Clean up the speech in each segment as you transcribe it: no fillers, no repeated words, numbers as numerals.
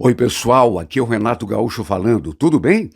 Oi, pessoal, aqui é o Renato Gaúcho falando, tudo bem?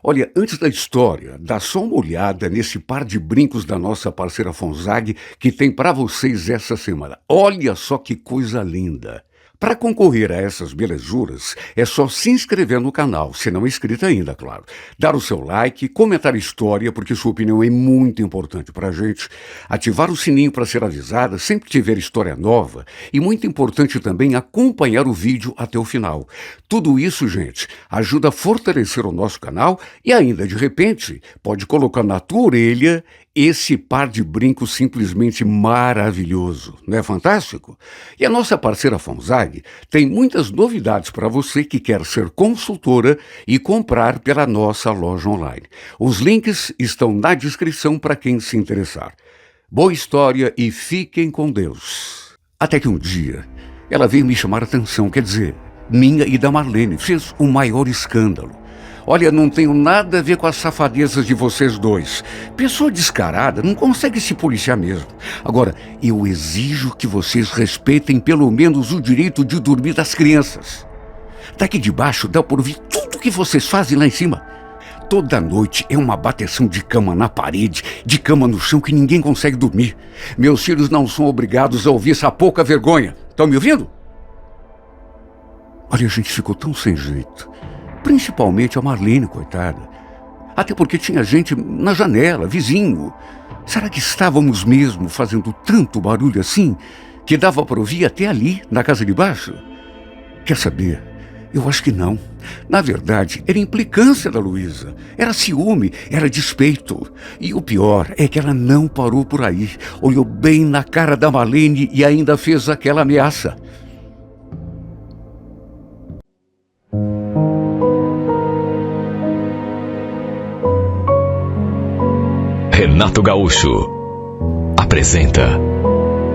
Olha, antes da história, dá só uma olhada nesse par de brincos da nossa parceira Fonzag que tem para vocês essa semana. Olha só que coisa linda! Para concorrer a essas belezuras, é só se inscrever no canal, se não é inscrito ainda, claro. Dar o seu like, comentar a história, porque sua opinião é muito importante para a gente. Ativar o sininho para ser avisada sempre que tiver história nova. E muito importante também acompanhar o vídeo até o final. Tudo isso, gente, ajuda a fortalecer o nosso canal e ainda, de repente, pode colocar na tua orelha esse par de brincos simplesmente maravilhoso, não é fantástico? E a nossa parceira Fonzag tem muitas novidades para você que quer ser consultora e comprar pela nossa loja online. Os links estão na descrição para quem se interessar. Boa história e fiquem com Deus. Até que um dia, ela veio me chamar a atenção, quer dizer, minha e da Marlene, fez o maior escândalo. Olha, não tenho nada a ver com as safadezas de vocês dois. Pessoa descarada não consegue se policiar mesmo. Agora, eu exijo que vocês respeitem pelo menos o direito de dormir das crianças. Daqui de baixo dá por ouvir tudo que vocês fazem lá em cima. Toda noite é uma bateção de cama na parede, de cama no chão que ninguém consegue dormir. Meus filhos não são obrigados a ouvir essa pouca vergonha. Estão me ouvindo? Olha, a gente ficou tão sem jeito. Principalmente a Marlene, coitada. Até porque tinha gente na janela, vizinho. Será que estávamos mesmo fazendo tanto barulho assim que dava para ouvir até ali, na casa de baixo? Quer saber? Eu acho que não. Na verdade, era implicância da Luísa. Era ciúme, era despeito. E o pior é que ela não parou por aí. Olhou bem na cara da Marlene e ainda fez aquela ameaça. Renato Gaúcho apresenta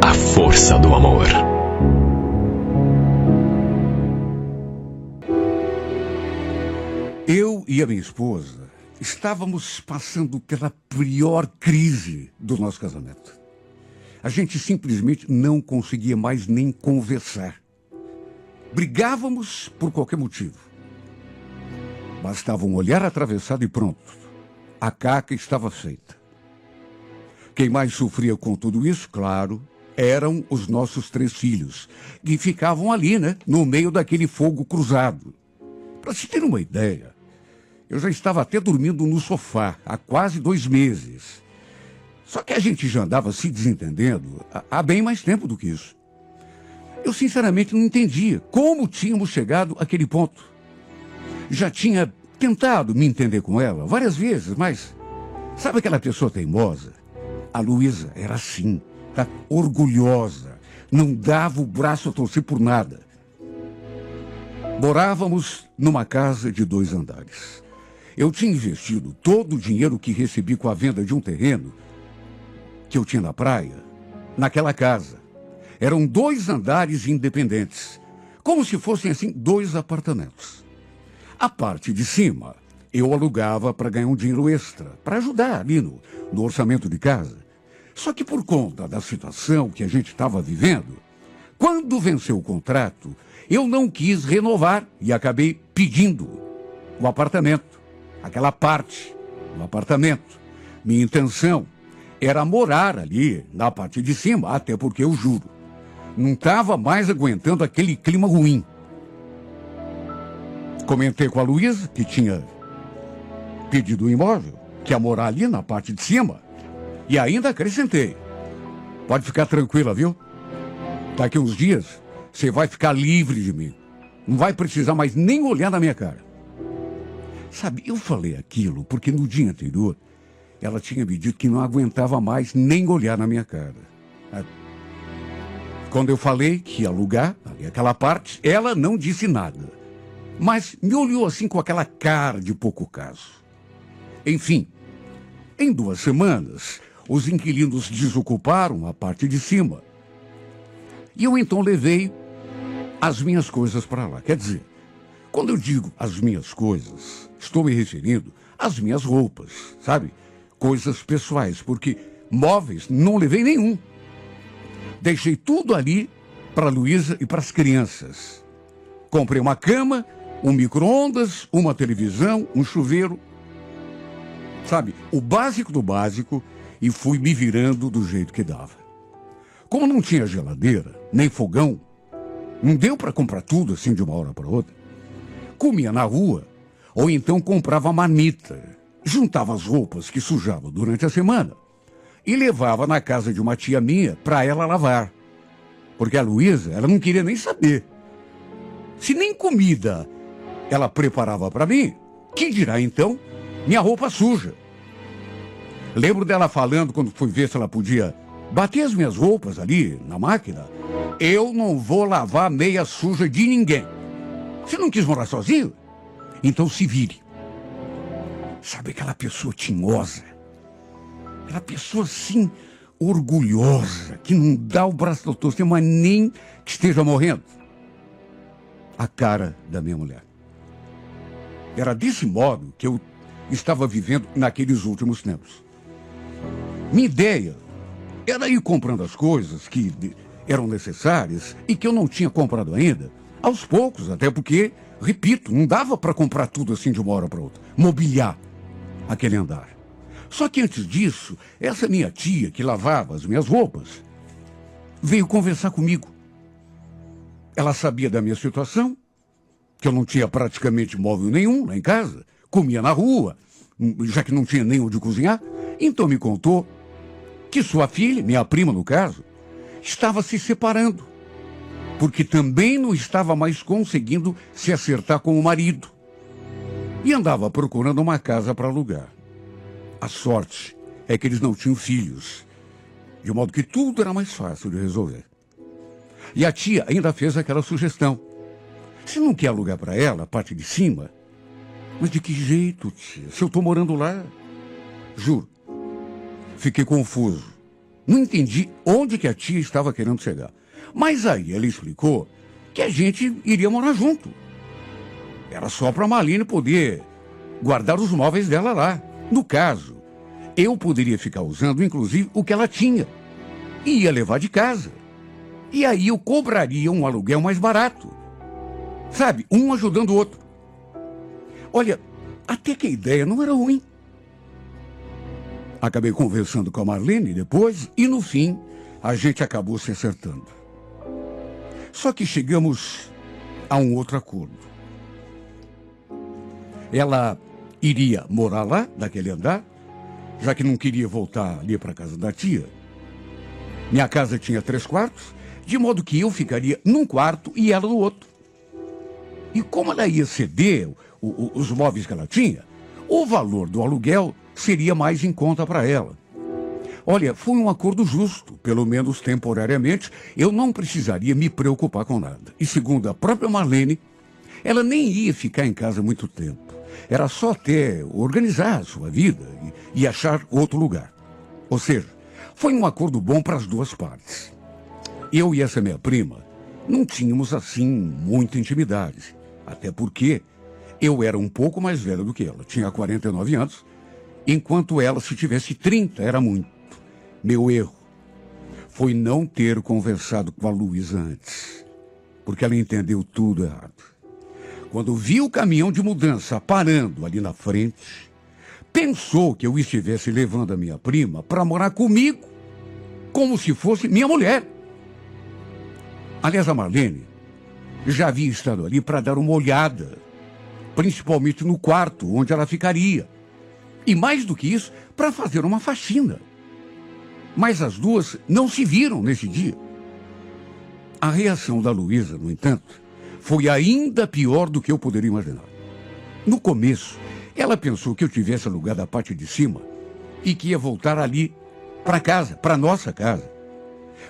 A Força do Amor. Eu e a minha esposa estávamos passando pela pior crise do nosso casamento. A gente simplesmente não conseguia mais nem conversar. Brigávamos por qualquer motivo. Bastava um olhar atravessado e pronto. A caca estava feita. Quem mais sofria com tudo isso, claro, eram os nossos 3 filhos, que ficavam ali, no meio daquele fogo cruzado. Para se ter uma ideia, eu já estava até dormindo no sofá há quase 2 meses. Só que a gente já andava se desentendendo há bem mais tempo do que isso. Eu sinceramente não entendia como tínhamos chegado àquele ponto. Já tinha tentado me entender com ela várias vezes, mas sabe aquela pessoa teimosa? A Luísa era assim, orgulhosa, não dava o braço a torcer por nada. Morávamos numa casa de 2 andares. Eu tinha investido todo o dinheiro que recebi com a venda de um terreno que eu tinha na praia, naquela casa. Eram 2 andares independentes, como se fossem assim 2 apartamentos. A parte de cima eu alugava para ganhar um dinheiro extra, para ajudar ali no orçamento de casa. Só que por conta da situação que a gente estava vivendo, quando venceu o contrato, eu não quis renovar e acabei pedindo o apartamento, aquela parte do apartamento. Minha intenção era morar ali na parte de cima, até porque eu juro, não estava mais aguentando aquele clima ruim. Comentei com a Luísa, que tinha pedido o imóvel, que ia morar ali na parte de cima, e ainda acrescentei: pode ficar tranquila, viu? Daqui uns dias, você vai ficar livre de mim. Não vai precisar mais nem olhar na minha cara. Sabe, eu falei aquilo porque no dia anterior, ela tinha me dito que não aguentava mais nem olhar na minha cara. Quando eu falei que ia alugar ali aquela parte, ela não disse nada. Mas me olhou assim com aquela cara de pouco caso. Enfim, em 2 semanas, os inquilinos desocuparam a parte de cima. E eu então levei as minhas coisas para lá. Quer dizer, quando eu digo as minhas coisas, estou me referindo às minhas roupas, sabe? Coisas pessoais, porque móveis não levei nenhum. Deixei tudo ali para a Luísa e para as crianças. Comprei uma cama Um micro-ondas, uma televisão, um chuveiro. Sabe, o básico do básico, e fui me virando do jeito que dava. Como não tinha geladeira, nem fogão, não deu para comprar tudo assim de uma hora para outra. Comia na rua, ou então comprava marmita, juntava as roupas que sujava durante a semana e levava na casa de uma tia minha para ela lavar. Porque a Luísa, ela não queria nem saber. Se nem comida ela preparava para mim, que dirá então minha roupa suja? Lembro dela falando quando fui ver se ela podia bater as minhas roupas ali na máquina. Eu não vou lavar meia suja de ninguém. Você não quis morar sozinho? Então se vire. Sabe aquela pessoa tinhosa? Aquela pessoa assim, orgulhosa, que não dá o braço ao torcer, mas nem que esteja morrendo. A cara da minha mulher. Era desse modo que eu estava vivendo naqueles últimos tempos. Minha ideia era ir comprando as coisas que eram necessárias e que eu não tinha comprado ainda, aos poucos, até porque, repito, não dava para comprar tudo assim de uma hora para outra, mobiliar aquele andar. Só que antes disso, essa minha tia que lavava as minhas roupas veio conversar comigo. Ela sabia da minha situação, que eu não tinha praticamente móvel nenhum lá em casa, comia na rua, já que não tinha nem onde cozinhar, então me contou que sua filha, minha prima no caso, estava se separando, porque também não estava mais conseguindo se acertar com o marido e andava procurando uma casa para alugar. A sorte é que eles não tinham filhos, de modo que tudo era mais fácil de resolver. E a tia ainda fez aquela sugestão: você não quer alugar para ela a parte de cima? Mas de que jeito, tia? Se eu estou morando lá? Juro. Fiquei confuso. Não entendi onde que a tia estava querendo chegar. Mas aí ela explicou que a gente iria morar junto. Era só para a Marlene poder guardar os móveis dela lá. No caso, eu poderia ficar usando, inclusive, o que ela tinha. E ia levar de casa. E aí eu cobraria um aluguel mais barato. Sabe, um ajudando o outro. Olha, até que a ideia não era ruim. Acabei conversando com a Marlene depois e, no fim, a gente acabou se acertando. Só que chegamos a um outro acordo. Ela iria morar lá, naquele andar, já que não queria voltar ali para a casa da tia. Minha casa tinha 3 quartos, de modo que eu ficaria num quarto e ela no outro. E como ela ia ceder os móveis que ela tinha, o valor do aluguel seria mais em conta para ela. Olha, foi um acordo justo, pelo menos temporariamente, eu não precisaria me preocupar com nada. E segundo a própria Marlene, ela nem ia ficar em casa muito tempo. Era só até organizar a sua vida e achar outro lugar. Ou seja, foi um acordo bom para as duas partes. Eu e essa minha prima não tínhamos assim muita intimidade, até porque eu era um pouco mais velho do que ela, tinha 49 anos, enquanto ela, se tivesse 30, era muito. Meu erro foi não ter conversado com a Luísa antes, porque ela entendeu tudo errado. Quando viu o caminhão de mudança parando ali na frente, pensou que eu estivesse levando a minha prima para morar comigo, como se fosse minha mulher. Aliás, a Marlene já havia estado ali para dar uma olhada, principalmente no quarto onde ela ficaria. E mais do que isso, para fazer uma faxina. Mas as duas não se viram nesse dia. A reação da Luísa, no entanto, foi ainda pior do que eu poderia imaginar. No começo, ela pensou que eu tivesse alugado a parte de cima e que ia voltar ali para casa, para nossa casa.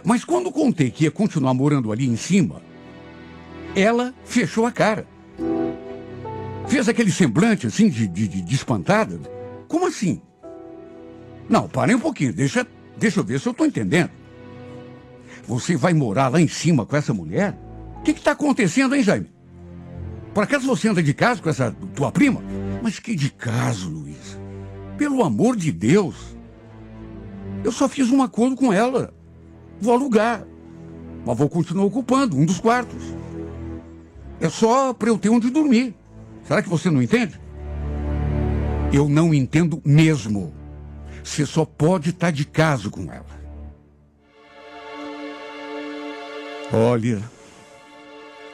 Mas quando contei que ia continuar morando ali em cima, ela fechou a cara. Fez aquele semblante assim de espantada. Como assim? Não, parem um pouquinho, deixa eu ver se eu estou entendendo. Você vai morar lá em cima com essa mulher? O que está acontecendo, hein, Jaime? Por acaso você anda de caso com essa tua prima? Mas que de caso, Luísa? Pelo amor de Deus. Eu só fiz um acordo com ela. Vou alugar. Mas vou continuar ocupando um dos quartos. É só para eu ter onde dormir. Será que você não entende? Eu não entendo mesmo. Você só pode estar de caso com ela. Olha,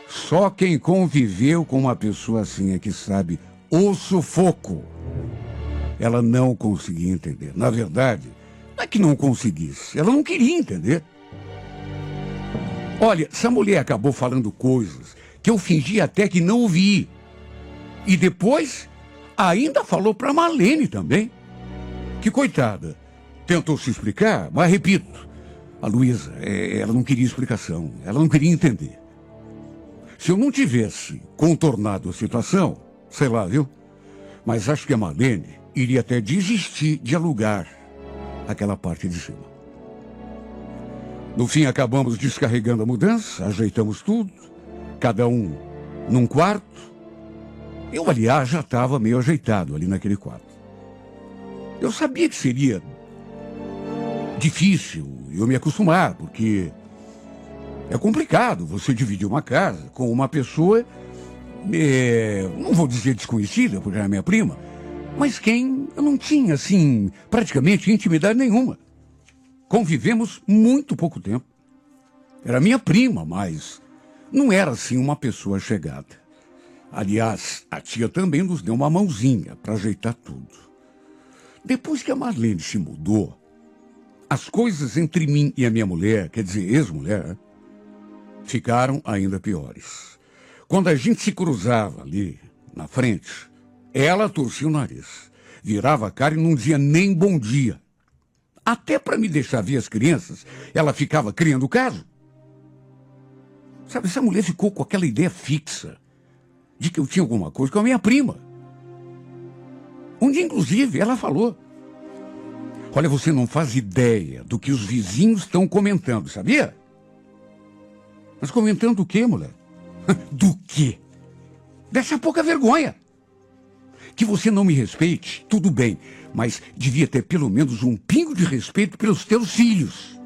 só quem conviveu com uma pessoa assim é que sabe o sufoco. Ela não conseguia entender. Na verdade, não é que não conseguisse, ela não queria entender. Olha, essa mulher acabou falando coisas que eu fingi até que não ouvi. E depois, ainda falou para Marlene também. Que coitada. Tentou se explicar, mas repito, a Luísa, ela não queria explicação, ela não queria entender. Se eu não tivesse contornado a situação, sei lá, viu? Mas acho que a Marlene iria até desistir de alugar aquela parte de cima. No fim, acabamos descarregando a mudança, ajeitamos tudo, cada um num quarto. Eu, aliás, já estava meio ajeitado ali naquele quarto. Eu sabia que seria difícil eu me acostumar, porque é complicado você dividir uma casa com uma pessoa, não vou dizer desconhecida, porque era minha prima, mas quem eu não tinha, assim, praticamente intimidade nenhuma. Convivemos muito pouco tempo. Era minha prima, mas não era, assim, uma pessoa chegada. Aliás, a tia também nos deu uma mãozinha para ajeitar tudo. Depois que a Marlene se mudou, as coisas entre mim e a minha mulher, quer dizer, ex-mulher, ficaram ainda piores. Quando a gente se cruzava ali, na frente, ela torcia o nariz, virava a cara e não dizia nem bom dia. Até para me deixar ver as crianças, ela ficava criando caso. Sabe, essa mulher ficou com aquela ideia fixa de que eu tinha alguma coisa com a minha prima. Um dia, inclusive, ela falou: olha, você não faz ideia do que os vizinhos estão comentando, sabia? Mas comentando o quê, mulher? Do quê? Dessa pouca vergonha. Que você não me respeite, tudo bem, mas devia ter pelo menos um pingo de respeito pelos teus filhos.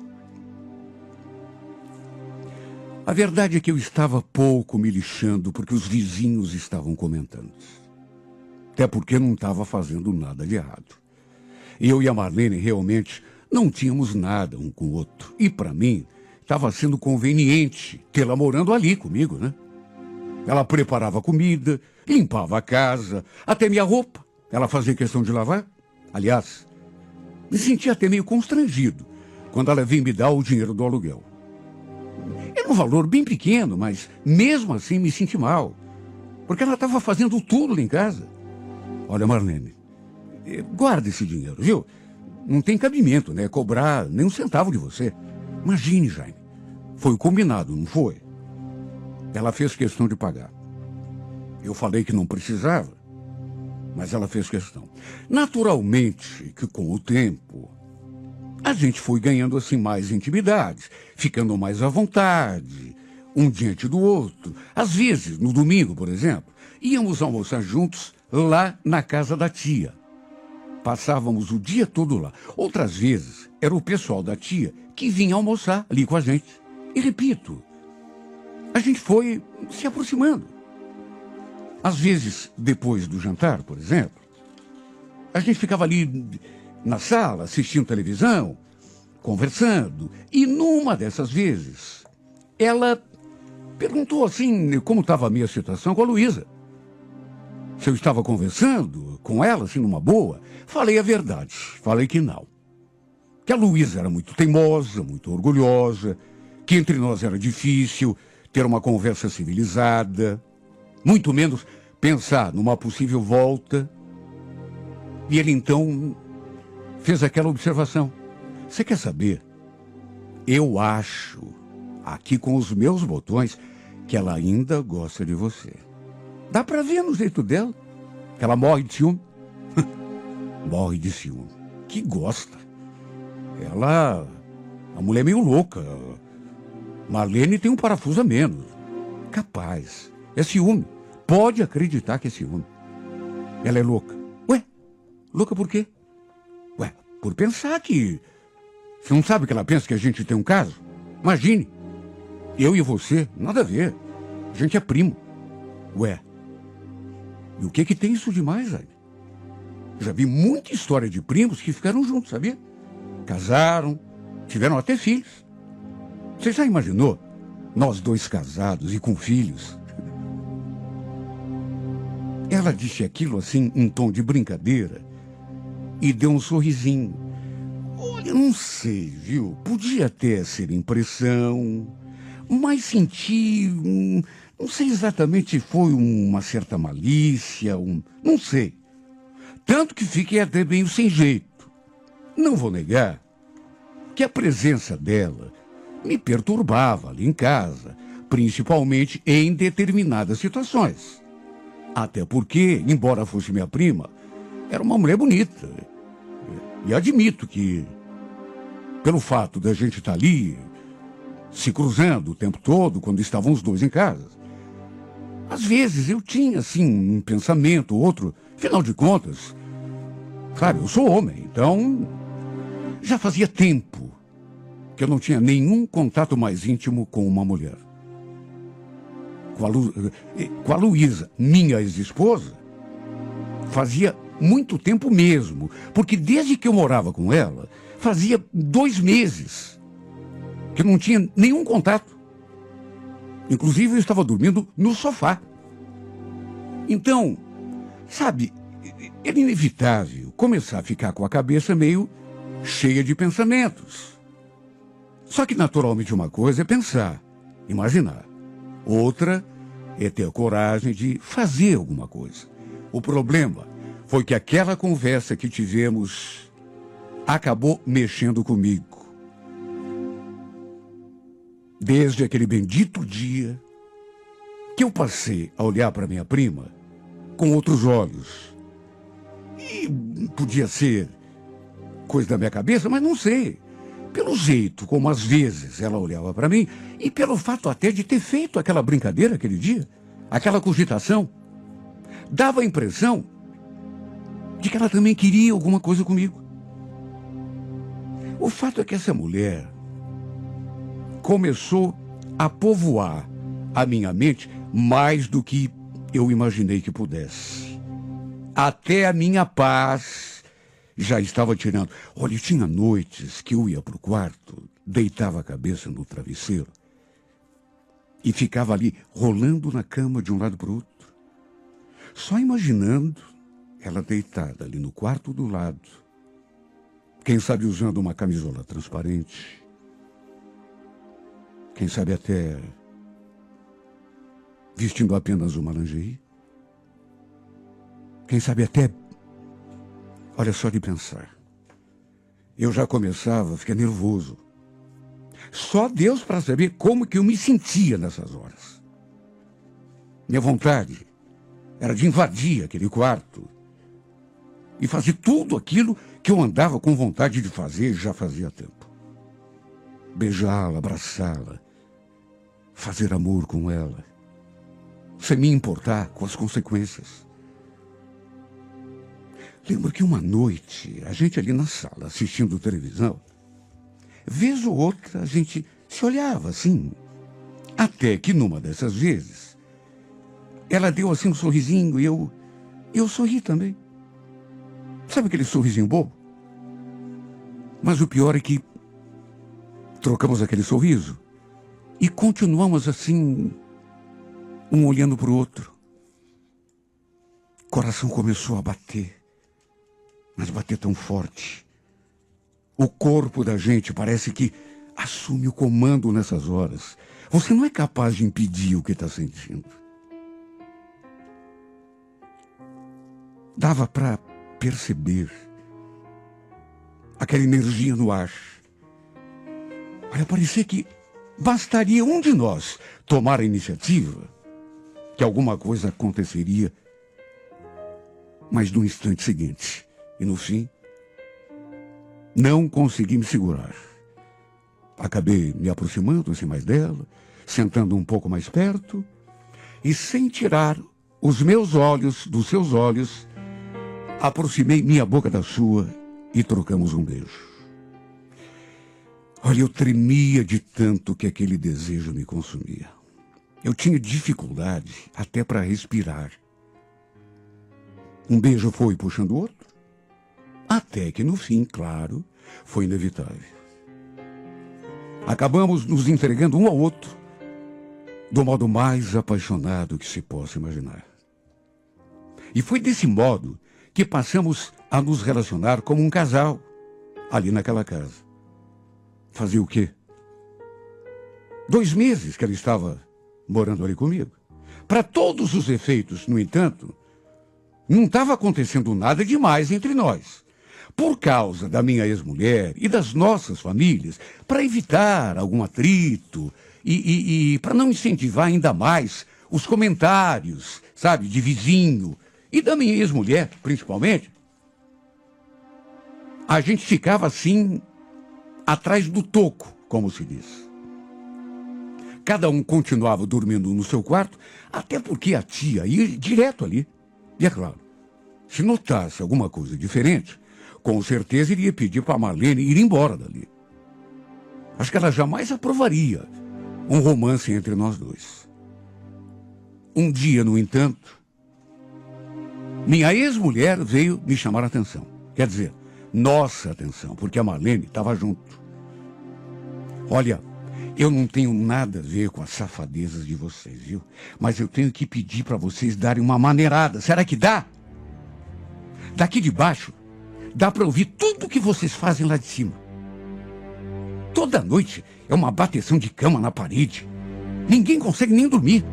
A verdade é que eu estava pouco me lixando porque os vizinhos estavam comentando. Até porque não estava fazendo nada de errado. Eu e a Marlene realmente não tínhamos nada um com o outro. E para mim, estava sendo conveniente tê-la morando ali comigo, né? Ela preparava comida, limpava a casa, até minha roupa. Ela fazia questão de lavar. Aliás, me sentia até meio constrangido quando ela veio me dar o dinheiro do aluguel. Era um valor bem pequeno, mas mesmo assim me senti mal. Porque ela estava fazendo tudo lá em casa. Olha, Marlene, guarda esse dinheiro, viu? Não tem cabimento, né? Cobrar nem um centavo de você. Imagine, Jaime. Foi o combinado, não foi? Ela fez questão de pagar. Eu falei que não precisava, mas ela fez questão. Naturalmente que com o tempo, a gente foi ganhando assim mais intimidade, ficando mais à vontade, um diante do outro. Às vezes, no domingo, por exemplo, íamos almoçar juntos lá na casa da tia. Passávamos o dia todo lá. Outras vezes, era o pessoal da tia que vinha almoçar ali com a gente. E repito, a gente foi se aproximando. Às vezes, depois do jantar, por exemplo, a gente ficava ali na sala, assistindo televisão, conversando. E numa dessas vezes, ela perguntou assim, como estava a minha situação com a Luísa. Se eu estava conversando com ela, assim, numa boa. Falei a verdade, falei que não. Que a Luísa era muito teimosa, muito orgulhosa, que entre nós era difícil ter uma conversa civilizada, muito menos pensar numa possível volta. E ele então fez aquela observação. Você quer saber? Eu acho, aqui com os meus botões, que ela ainda gosta de você. Dá pra ver no jeito dela que ela morre de ciúme. Morre de ciúme. Que gosta. Ela, a mulher é meio louca. Marlene tem um parafuso a menos. Capaz. É ciúme. Pode acreditar que é ciúme. Ela é louca. Ué? Louca por quê? Ué, por pensar que... Você não sabe que ela pensa que a gente tem um caso? Imagine. Eu e você, nada a ver. A gente é primo. Ué. E o que que tem isso demais, aí? Já vi muita história de primos que ficaram juntos, sabia? Casaram, tiveram até filhos. Você já imaginou? Nós dois casados e com filhos. Ela disse aquilo assim, em tom de brincadeira, e deu um sorrisinho. Olha, não sei, viu? Podia até ser impressão, mas senti, não sei exatamente se foi uma certa malícia, não sei. Tanto que fiquei até meio sem jeito. Não vou negar que a presença dela me perturbava ali em casa, principalmente em determinadas situações. Até porque, embora fosse minha prima, era uma mulher bonita. E admito que, pelo fato da gente estar ali, se cruzando o tempo todo, quando estavam os dois em casa, às vezes eu tinha, assim, um pensamento, outro. Afinal de contas, sabe, eu sou homem, então já fazia tempo que eu não tinha nenhum contato mais íntimo com uma mulher. Com a Luísa, minha ex-esposa, fazia muito tempo mesmo, porque desde que eu morava com ela, fazia 2 meses que eu não tinha nenhum contato. Inclusive, eu estava dormindo no sofá. Então, sabe, era inevitável começar a ficar com a cabeça meio cheia de pensamentos. Só que, naturalmente, uma coisa é pensar, imaginar. Outra é ter a coragem de fazer alguma coisa. O problema foi que aquela conversa que tivemos acabou mexendo comigo. Desde aquele bendito dia que eu passei a olhar para minha prima com outros olhos. E podia ser coisa da minha cabeça, mas não sei. Pelo jeito como às vezes ela olhava para mim e pelo fato até de ter feito aquela brincadeira aquele dia, aquela cogitação, dava a impressão de que ela também queria alguma coisa comigo. O fato é que essa mulher começou a povoar a minha mente mais do que eu imaginei que pudesse. Até a minha paz já estava tirando. Olha, tinha noites que eu ia para o quarto, deitava a cabeça no travesseiro e ficava ali rolando na cama de um lado para o outro, só imaginando ela deitada ali no quarto do lado, quem sabe usando uma camisola transparente, quem sabe até vestindo apenas uma lingerie, quem sabe até, olha só de pensar, eu já começava a ficar nervoso. Só Deus para saber como que eu me sentia nessas horas. Minha vontade era de invadir aquele quarto e fazer tudo aquilo que eu andava com vontade de fazer já fazia tempo. Beijá-la, abraçá-la, fazer amor com ela, sem me importar com as consequências. Lembro que uma noite, a gente ali na sala, assistindo televisão, vez ou outra a gente se olhava assim, até que numa dessas vezes, ela deu assim um sorrisinho e eu sorri também. Sabe aquele sorrisinho bobo? Mas o pior é que trocamos aquele sorriso e continuamos assim, um olhando para o outro. O coração começou a bater, mas bater tão forte. O corpo da gente parece que assume o comando nessas horas. Você não é capaz de impedir o que está sentindo. Dava para perceber aquela energia no ar. Olha, parecia que bastaria um de nós tomar a iniciativa, que alguma coisa aconteceria, mas no instante seguinte. E no fim, não consegui me segurar. Acabei me aproximando assim mais dela, sentando um pouco mais perto, e sem tirar os meus olhos dos seus olhos, aproximei minha boca da sua e trocamos um beijo. Olha, eu tremia de tanto que aquele desejo me consumia. Eu tinha dificuldade até para respirar. Um beijo foi puxando o outro, até que no fim, claro, foi inevitável. Acabamos nos entregando um ao outro do modo mais apaixonado que se possa imaginar. E foi desse modo que passamos a nos relacionar como um casal ali naquela casa. Fazia o quê? 2 meses que ela estava morando ali comigo. Para todos os efeitos, no entanto, não estava acontecendo nada demais entre nós. Por causa da minha ex-mulher e das nossas famílias, para evitar algum atrito e para não incentivar ainda mais os comentários, sabe, de vizinho e da minha ex-mulher, principalmente, a gente ficava assim, atrás do toco, como se diz. Cada um continuava dormindo no seu quarto, até porque a tia ia direto ali. E é claro, se notasse alguma coisa diferente, com certeza iria pedir para a Marlene ir embora dali. Acho que ela jamais aprovaria um romance entre nós dois. Um dia, no entanto, minha ex-mulher veio me chamar a atenção. Quer dizer, nossa atenção, porque a Marlene estava junto. Olha, eu não tenho nada a ver com as safadezas de vocês, viu? Mas eu tenho que pedir para vocês darem uma maneirada. Será que dá? Daqui de baixo, dá para ouvir tudo que vocês fazem lá de cima. Toda noite é uma bateção de cama na parede. Ninguém consegue nem dormir.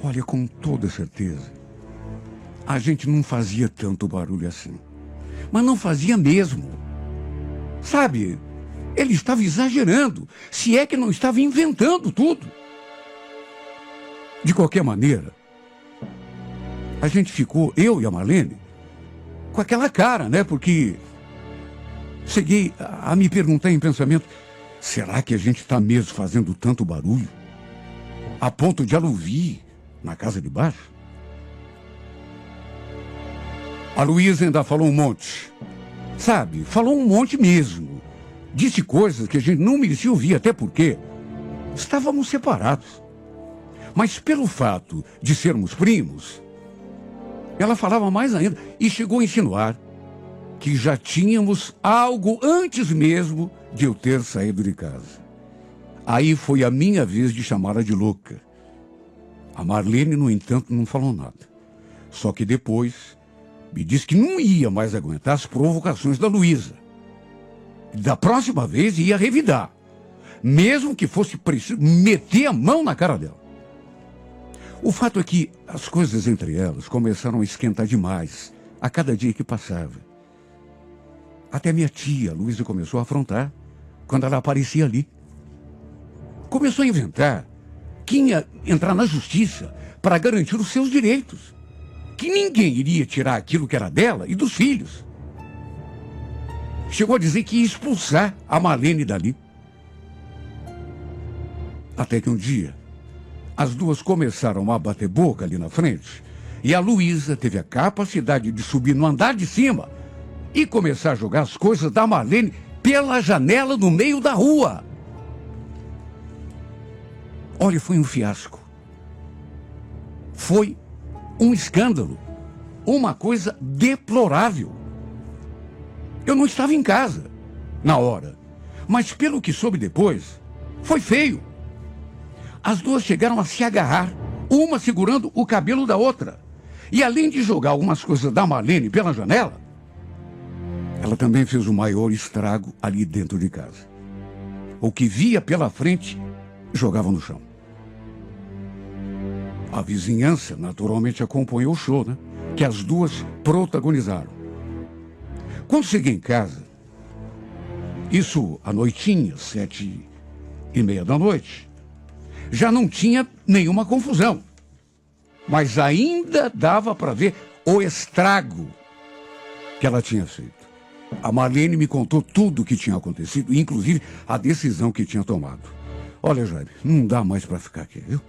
Olha, com toda certeza, a gente não fazia tanto barulho assim. Mas não fazia mesmo. Sabe, ele estava exagerando, se é que não estava inventando tudo. De qualquer maneira, a gente ficou, eu e a Marlene, com aquela cara, né? Porque cheguei a me perguntar em pensamento, será que a gente está mesmo fazendo tanto barulho? A ponto de ela ouvir na casa de baixo? A Luísa ainda falou um monte. Sabe, falou um monte mesmo. Disse coisas que a gente não merecia ouvir, até porque estávamos separados. Mas pelo fato de sermos primos, ela falava mais ainda e chegou a insinuar que já tínhamos algo antes mesmo de eu ter saído de casa. Aí foi a minha vez de chamá-la de louca. A Marlene, no entanto, não falou nada. Só que depois me disse que não ia mais aguentar as provocações da Luísa. Da próxima vez ia revidar, mesmo que fosse preciso meter a mão na cara dela. O fato é que as coisas entre elas começaram a esquentar demais a cada dia que passava. Até minha tia, Luísa, começou a afrontar quando ela aparecia ali. Começou a inventar que ia entrar na justiça para garantir os seus direitos. Que ninguém iria tirar aquilo que era dela e dos filhos. Chegou a dizer que ia expulsar a Marlene dali. Até que um dia, as duas começaram a bater boca ali na frente e a Luísa teve a capacidade de subir no andar de cima e começar a jogar as coisas da Marlene pela janela no meio da rua. Olha, foi um fiasco. Foi um escândalo, uma coisa deplorável. Eu não estava em casa na hora, mas pelo que soube depois, foi feio. As duas chegaram a se agarrar, uma segurando o cabelo da outra. E além de jogar algumas coisas da Marlene pela janela, ela também fez o maior estrago ali dentro de casa. O que via pela frente, jogava no chão. A vizinhança naturalmente acompanhou o show, né? Que as duas protagonizaram. Quando cheguei em casa, isso à noitinha, 7:30 da noite, já não tinha nenhuma confusão. Mas ainda dava para ver o estrago que ela tinha feito. A Marlene me contou tudo o que tinha acontecido, inclusive a decisão que tinha tomado. Olha, Jaime, não dá mais para ficar aqui, viu?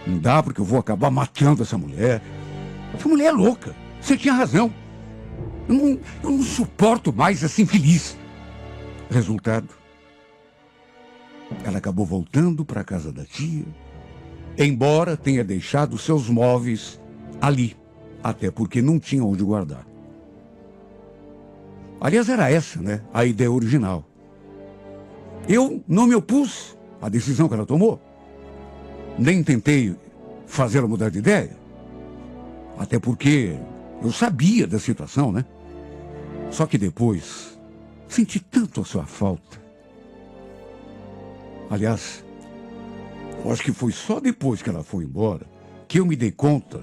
Não dá, porque eu vou acabar matando essa mulher. Essa mulher é louca. Você tinha razão. Eu não suporto mais essa infeliz. Resultado, ela acabou voltando para a casa da tia. embora tenha deixado seus móveis ali, até porque não tinha onde guardar. Aliás, era essa, né, a ideia original. Eu não me opus à decisão que ela tomou, nem tentei fazê-la mudar de ideia, até porque eu sabia da situação, né? Só que depois senti tanto a sua falta. Aliás, eu acho que foi só depois que ela foi embora que eu me dei conta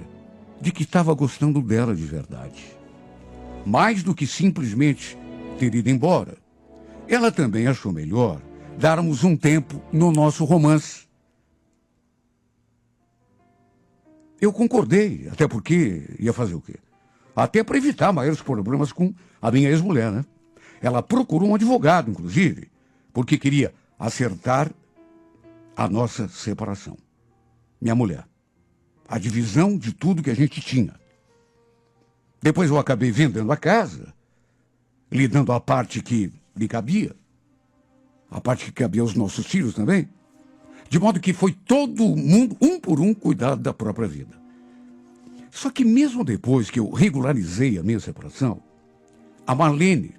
de que estava gostando dela de verdade. Mais do que simplesmente ter ido embora, ela também achou melhor darmos um tempo no nosso romance. Eu concordei, até porque ia fazer o quê? Até para evitar maiores problemas com a minha ex-mulher, né? Ela procurou um advogado, inclusive, porque queria acertar a nossa separação. Minha mulher. A divisão de tudo que a gente tinha. Depois eu acabei vendendo a casa, lhe dando a parte que lhe cabia, a parte que cabia aos nossos filhos também, de modo que foi todo mundo, um por um, cuidar da própria vida. Só que mesmo depois que eu regularizei a minha separação, a Marlene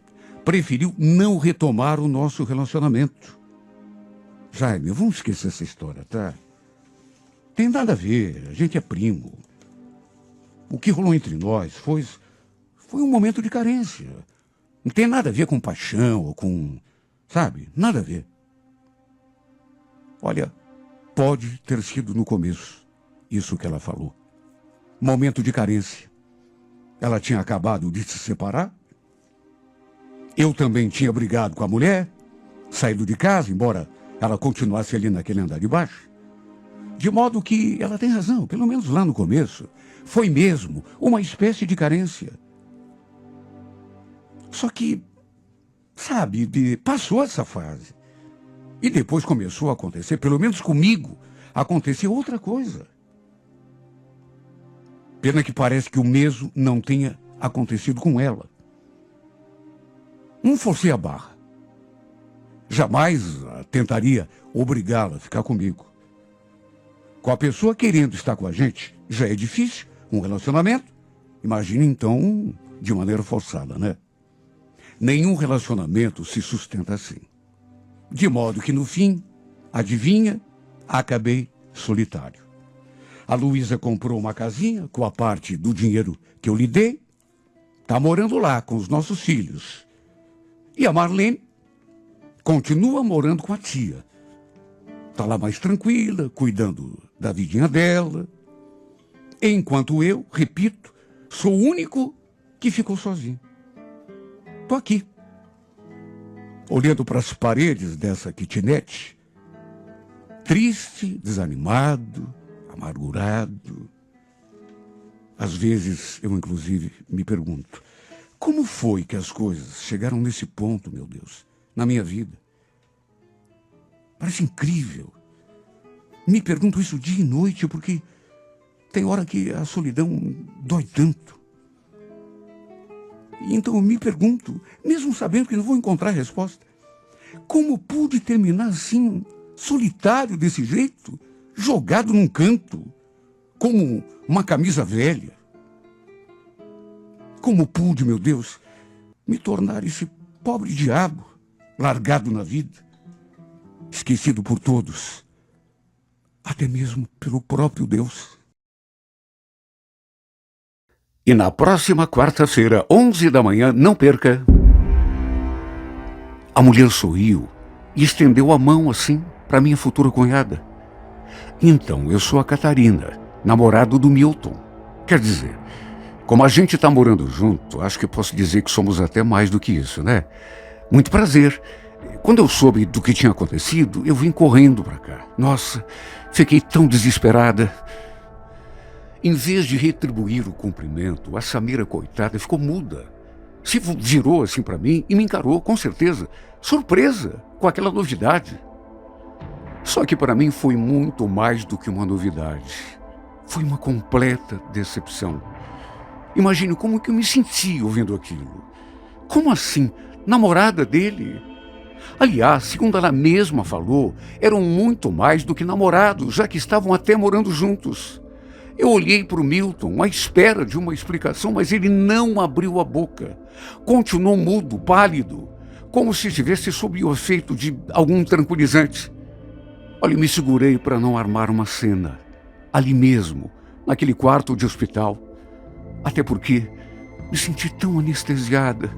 preferiu não retomar o nosso relacionamento. Jaime, vamos esquecer essa história, tá? Tem nada a ver, a gente é primo. O que rolou entre nós foi um momento de carência. Não tem nada a ver com paixão ou com... Sabe? Nada a ver. Olha, pode ter sido no começo isso que ela falou. Momento de carência. Ela tinha acabado de se separar. Eu também tinha brigado com a mulher, saído de casa, embora ela continuasse ali naquele andar de baixo. De modo que ela tem razão, pelo menos lá no começo, foi mesmo uma espécie de carência. Só que, sabe, passou essa fase. E depois começou a acontecer, pelo menos comigo, aconteceu outra coisa. Pena que parece que o mesmo não tenha acontecido com ela. Não forcei a barra. Jamais tentaria obrigá-la a ficar comigo. Com a pessoa querendo estar com a gente, já é difícil um relacionamento. Imagine então de maneira forçada, né? Nenhum relacionamento se sustenta assim. De modo que no fim, adivinha, acabei solitário. A Luísa comprou uma casinha com a parte do dinheiro que eu lhe dei. Está morando lá com os nossos filhos. E a Marlene continua morando com a tia. Está lá mais tranquila, cuidando da vidinha dela. Enquanto eu, repito, sou o único que ficou sozinho. Estou aqui, olhando para as paredes dessa kitnet, triste, desanimado, amargurado. Às vezes eu, inclusive, me pergunto, como foi que as coisas chegaram nesse ponto, meu Deus, na minha vida? Parece incrível. Me pergunto isso dia e noite, porque tem hora que a solidão dói tanto. Então eu me pergunto, mesmo sabendo que não vou encontrar resposta, como pude terminar assim, solitário desse jeito, jogado num canto, como uma camisa velha? Como pude, meu Deus, me tornar esse pobre diabo, largado na vida, esquecido por todos, até mesmo pelo próprio Deus? E na próxima quarta-feira, 11 da manhã, não perca. A mulher sorriu e estendeu a mão assim para minha futura cunhada. Então, eu sou a Catarina, namorado do Milton. Quer dizer, como a gente está morando junto, acho que posso dizer que somos até mais do que isso, né? Muito prazer. Quando eu soube do que tinha acontecido, eu vim correndo para cá. Nossa, fiquei tão desesperada. Em vez de retribuir o cumprimento, a Samira, coitada, ficou muda. Se virou assim para mim e me encarou, com certeza, surpresa com aquela novidade. Só que para mim foi muito mais do que uma novidade. Foi uma completa decepção. Imagine como que eu me senti ouvindo aquilo. Como assim? Namorada dele? Aliás, segundo ela mesma falou, eram muito mais do que namorados, já que estavam até morando juntos. Eu olhei para o Milton à espera de uma explicação, mas ele não abriu a boca. Continuou mudo, pálido, como se estivesse sob o efeito de algum tranquilizante. Olha, me segurei para não armar uma cena. Ali mesmo, naquele quarto de hospital. Até porque me senti tão anestesiada.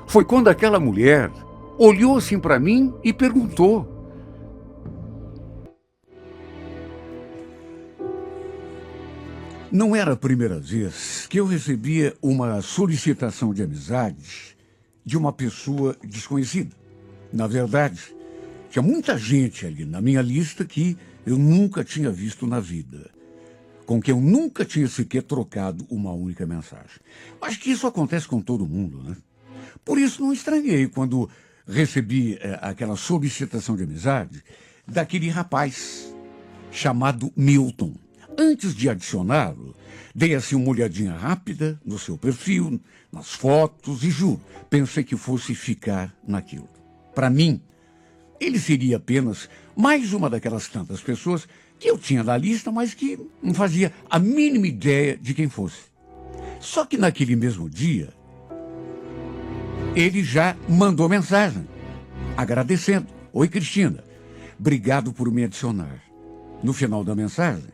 Foi quando aquela mulher olhou assim para mim e perguntou: não era a primeira vez que eu recebia uma solicitação de amizade de uma pessoa desconhecida. Na verdade, tinha muita gente ali na minha lista que eu nunca tinha visto na vida, com quem eu nunca tinha sequer trocado uma única mensagem. Acho que isso acontece com todo mundo, né? Por isso não estranhei quando recebi aquela solicitação de amizade daquele rapaz chamado Milton. Antes de adicioná-lo, dei assim uma olhadinha rápida no seu perfil, nas fotos e juro, pensei que fosse ficar naquilo. Para mim, ele seria apenas mais uma daquelas tantas pessoas que eu tinha na lista, mas que não fazia a mínima ideia de quem fosse. Só que naquele mesmo dia, ele já mandou mensagem, agradecendo. Oi, Cristina, obrigado por me adicionar. No final da mensagem,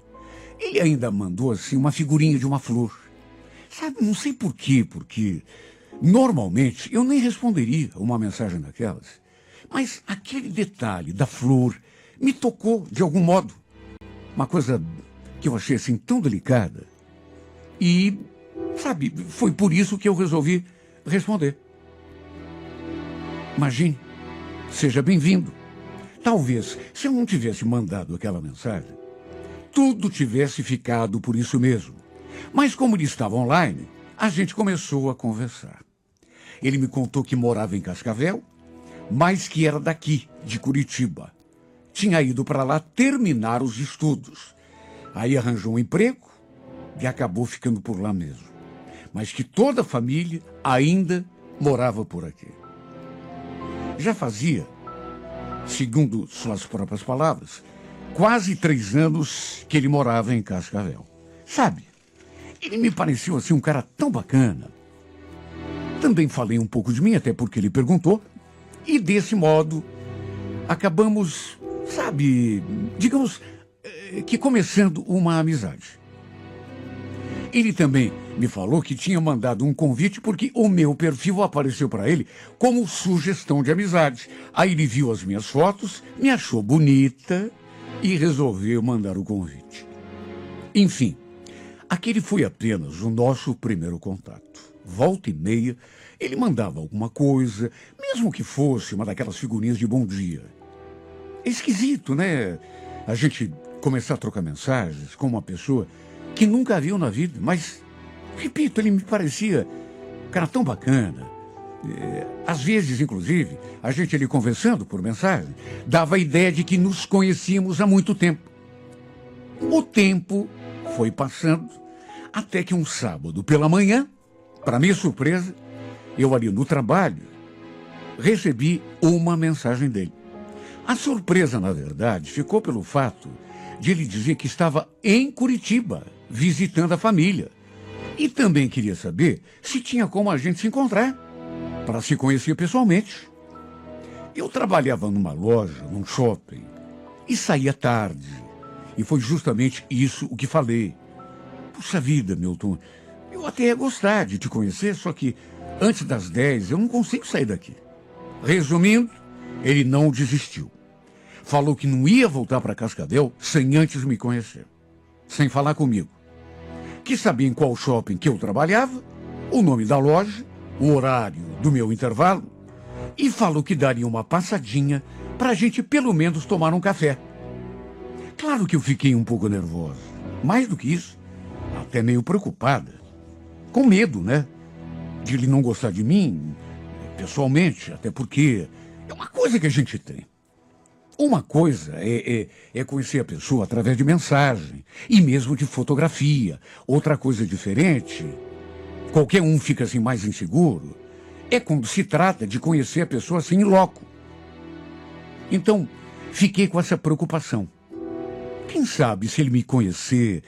ele ainda mandou assim uma figurinha de uma flor. Sabe, não sei por quê, porque normalmente eu nem responderia uma mensagem daquelas. Mas aquele detalhe da flor me tocou de algum modo. Uma coisa que eu achei assim tão delicada. E, sabe, foi por isso que eu resolvi responder. Imagine, seja bem-vindo. Talvez, se eu não tivesse mandado aquela mensagem, tudo tivesse ficado por isso mesmo. Mas como ele estava online, a gente começou a conversar. Ele me contou que morava em Cascavel, mas que era daqui, de Curitiba. Tinha ido para lá terminar os estudos. Aí arranjou um emprego e acabou ficando por lá mesmo. Mas que toda a família ainda morava por aqui. Já fazia, segundo suas próprias palavras, quase 3 anos que ele morava em Cascavel. Sabe, ele me pareceu assim um cara tão bacana. Também falei um pouco de mim, até porque ele perguntou. E desse modo, acabamos, sabe, digamos que começando uma amizade. Ele também me falou que tinha mandado um convite porque o meu perfil apareceu para ele como sugestão de amizade. Aí ele viu as minhas fotos, me achou bonita e resolveu mandar o convite. Enfim, aquele foi apenas o nosso primeiro contato. Volta e meia, ele mandava alguma coisa, mesmo que fosse uma daquelas figurinhas de bom dia. É esquisito, né? A gente começar a trocar mensagens com uma pessoa que nunca viu na vida, mas, repito, ele me parecia um cara tão bacana. Às vezes, inclusive, a gente ali conversando por mensagem, dava a ideia de que nos conhecíamos há muito tempo. O tempo foi passando, até que um sábado pela manhã, para minha surpresa, eu ali no trabalho, recebi uma mensagem dele. A surpresa, na verdade, ficou pelo fato de ele dizer que estava em Curitiba, visitando a família. E também queria saber se tinha como a gente se encontrar, para se conhecer pessoalmente. Eu trabalhava numa loja, num shopping, e saía tarde. E foi justamente isso o que falei. Puxa vida, Milton, eu até ia gostar de te conhecer, só que antes das 10 eu não consigo sair daqui. Resumindo, ele não desistiu. Falou que não ia voltar para Cascavel sem antes me conhecer, sem falar comigo. Que sabia em qual shopping que eu trabalhava, o nome da loja, o horário do meu intervalo, e falou que daria uma passadinha para a gente pelo menos tomar um café. Claro que eu fiquei um pouco nervosa, mais do que isso, até meio preocupada, com medo, né, de ele não gostar de mim, pessoalmente, até porque é uma coisa que a gente tem. Uma coisa é conhecer a pessoa através de mensagem e mesmo de fotografia. Outra coisa diferente, qualquer um fica assim mais inseguro, é quando se trata de conhecer a pessoa assim em loco. Então, fiquei com essa preocupação. Quem sabe, se ele me conhecer,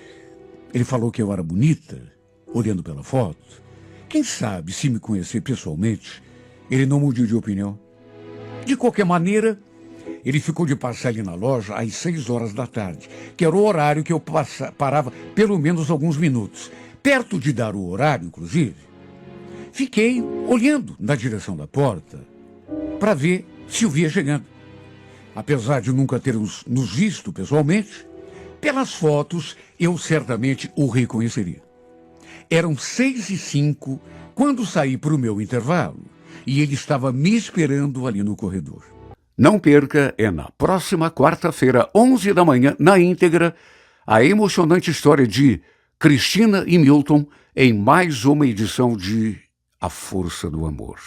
ele falou que eu era bonita, olhando pela foto. Quem sabe, se me conhecer pessoalmente, ele não mudou de opinião. De qualquer maneira, ele ficou de passar ali na loja às 6 horas da tarde, que era o horário que eu parava pelo menos alguns minutos. Perto de dar o horário, inclusive, fiquei olhando na direção da porta para ver se o via chegando. Apesar de nunca termos nos visto pessoalmente, pelas fotos eu certamente o reconheceria. Eram 6h05 quando saí para o meu intervalo e ele estava me esperando ali no corredor. Não perca, é na próxima quarta-feira, 11 da manhã, na íntegra, a emocionante história de Cristina e Milton em mais uma edição de A Força do Amor.